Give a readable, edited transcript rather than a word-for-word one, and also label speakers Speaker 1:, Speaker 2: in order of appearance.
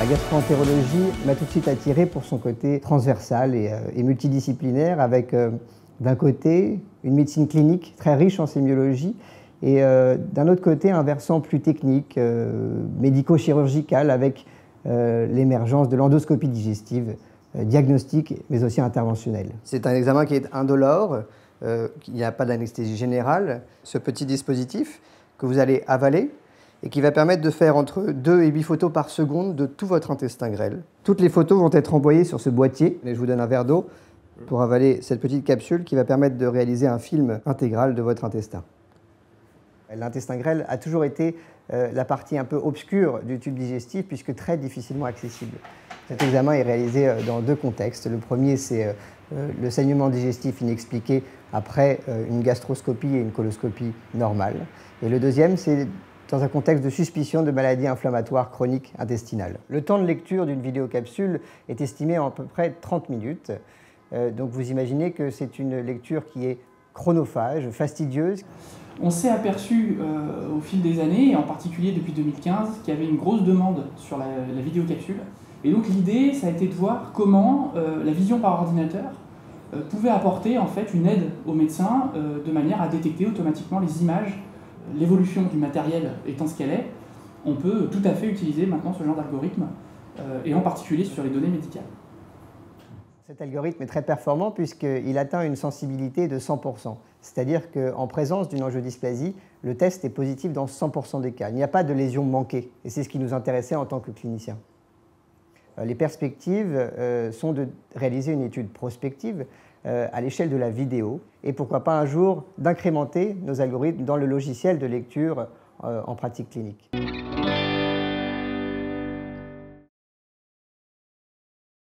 Speaker 1: La gastroentérologie m'a tout de suite attiré pour son côté transversal et multidisciplinaire, avec d'un côté une médecine clinique très riche en sémiologie et d'un autre côté un versant plus technique, médico-chirurgical, avec l'émergence de l'endoscopie digestive, diagnostique mais aussi interventionnelle. C'est un examen qui est indolore, il n'y a pas d'anesthésie générale. Ce petit dispositif que vous allez avaler et qui va permettre de faire entre 2 et 8 photos par seconde de tout votre intestin grêle. Toutes les photos vont être envoyées sur ce boîtier, et je vous donne un verre d'eau pour avaler cette petite capsule qui va permettre de réaliser un film intégral de votre intestin. L'intestin grêle a toujours été la partie un peu obscure du tube digestif puisque très difficilement accessible. Cet examen est réalisé dans 2 contextes. Le premier, c'est le saignement digestif inexpliqué après une gastroscopie et une coloscopie normale. Et le deuxième, c'est dans un contexte de suspicion de maladie inflammatoire chronique intestinale. Le temps de lecture d'une vidéocapsule est estimé en à peu près 30 minutes. Donc vous imaginez que c'est une lecture qui est chronophage, fastidieuse.
Speaker 2: On s'est aperçu au fil des années, et en particulier depuis 2015, qu'il y avait une grosse demande sur la vidéocapsule. Et donc l'idée, ça a été de voir comment la vision par ordinateur pouvait apporter en fait une aide aux médecins de manière à détecter automatiquement les images. L'évolution du matériel étant ce qu'elle est, on peut tout à fait utiliser maintenant ce genre d'algorithme, et en particulier sur les données médicales.
Speaker 1: Cet algorithme est très performant puisqu'il atteint une sensibilité de 100%. C'est-à-dire qu'en présence d'une angiodysplasie, le test est positif dans 100% des cas. Il n'y a pas de lésion manquée, et c'est ce qui nous intéressait en tant que cliniciens. Les perspectives sont de réaliser une étude prospective à l'échelle de la vidéo, et pourquoi pas un jour d'incrémenter nos algorithmes dans le logiciel de lecture en pratique clinique.